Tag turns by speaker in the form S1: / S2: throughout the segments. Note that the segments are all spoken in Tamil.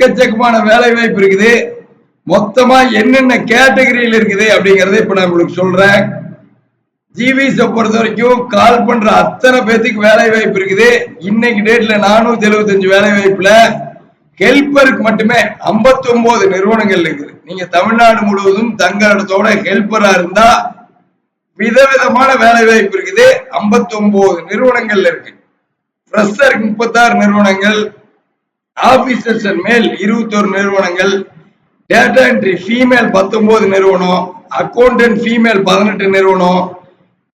S1: எக்கச்சக்கமான வேலை வாய்ப்பு இருக்குது. மொத்தமா என்னென்ன கேட்டகரியில் இருக்குது அப்படிங்கறத இப்ப நான் உங்களுக்கு சொல்றேன். ஜிவிஸ பொறுத்த வரைக்கும் கால் பண்ற அத்தனை பேத்துக்கு வேலை வாய்ப்பு இருக்குது. இன்னைக்கு டேட்ல 475 வேலை வாய்ப்புல ஹெல்பருக்கு மட்டுமே 59 நிறுவனங்கள் இருக்குது. நீங்க தமிழ்நாடு முழுவதும் தங்களிடத்தோட ஹெல்பரா இருந்தா விதவிதமான வேலை வாய்ப்பு இருக்குது. 59 நிறுவனங்கள் இருக்கு. ஃப்ரெஷருக்கு 36 நிறுவனங்கள், ஆபீசர்ஸ் அண்ட் மேல் 21 நிறுவனங்கள், டேட்டா என்ட்ரி ஃபீமேல் 19 நிறுவனம், அக்கௌண்டன்ட் ஃபீமேல் 18 நிறுவனம்,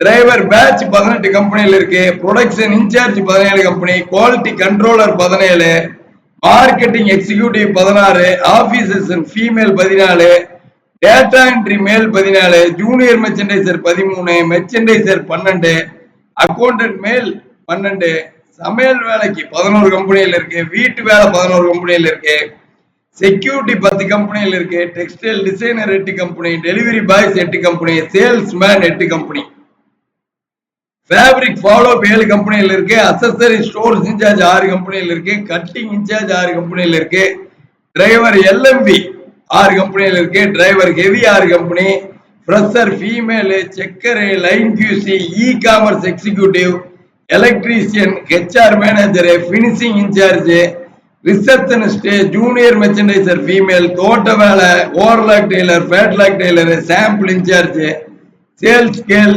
S1: டிரைவர் பேட்ச் 18 கம்பெனியில் இருக்கு, production incharge 17 company, quality controller 17, marketing executive 16, officers and female 14, data entry male 14, junior merchandiser 13, merchandiser 12, accountant மேல் 12, சமையல் வேலைக்கு 11 கம்பெனியில் இருக்கு, வீட்டு வேலை 11 கம்பெனியில் இருக்கு, செக்யூரிட்டி 10 கம்பெனியில் இருக்கு, textile designer 8 company, delivery boys 8 company, salesman 8 company, fabric follow 7 கம்பெனியில் இருக்கு, அசசரி ஸ்டோர்ஸ் இன்சார்ஜ் 6 கம்பெனியில் இருக்கு, கட்டிங் இன்சார்ஜ் 6 கம்பெனியில் இருக்கு, டிரைவர் எல்எம்பி 6 கம்பெனியில் இருக்கு, driver heavy 6 company, fresher female, checker, line QC, e commerce executive, electrician, HR manager, finishing incharge, receptionist, junior merchandiser female, தோட்ட வேலை, overlock tailor, flatlock tailor, sample incharge, sales gal,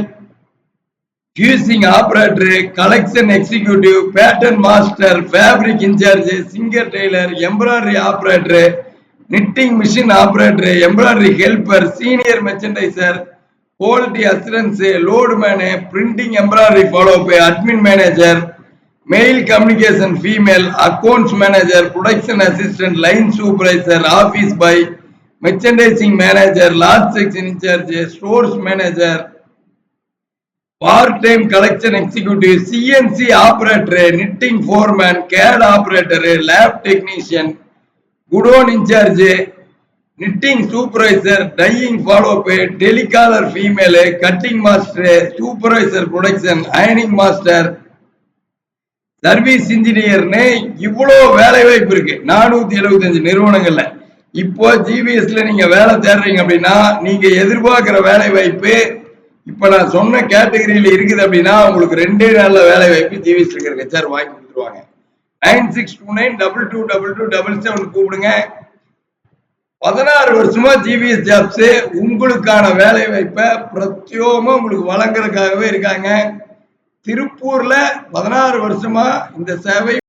S1: QCing operator, collection executive, pattern master, fabric incharge, singer tailor, embroidery operator, knitting machine operator, embroidery helper, senior merchandiser, quality assurance, load man, printing embroidery follow up, admin manager, mail communication female, accounts manager, production assistant, line supervisor, office boy, merchandising manager, large section incharge, stores manager, part time collection executive, CNC operator, knitting foreman, gate operator, lab technician, godown incharge, knitting supervisor, dyeing follow up, telecaller female, cutting master, supervisor production, அயனிங் மாஸ்டர், சர்வீஸ் இன்ஜினியர்னு இவ்வளவு வேலை வாய்ப்பு இருக்கு 475 நிறுவனங்கள்ல. இப்போ ஜிவிஎஸ்ல நீங்க வேலை தேடுறீங்க அப்படின்னா நீங்க எதிர்பார்க்கிற வேலை வாய்ப்பு இப்ப நான் சொன்ன கேட்டகரியில இருக்குது அப்படின்னா உங்களுக்கு 2 நாள்ல வேலை வாய்ப்பு ஜிவிஎஸ்ல இருக்கிற ஹெச்ஆர் வாங்கி கொடுத்துருவாங்க. 9629222277 கூப்பிடுங்க. 16 வருஷமா ஜிவிஎஸ் ஜாப்ஸ் உங்களுக்கான வேலை வாய்ப்பை பிரத்யேகமா உங்களுக்கு வழங்குறதுக்காகவே இருக்காங்க. திருப்பூர்ல 16 வருஷமா இந்த சேவை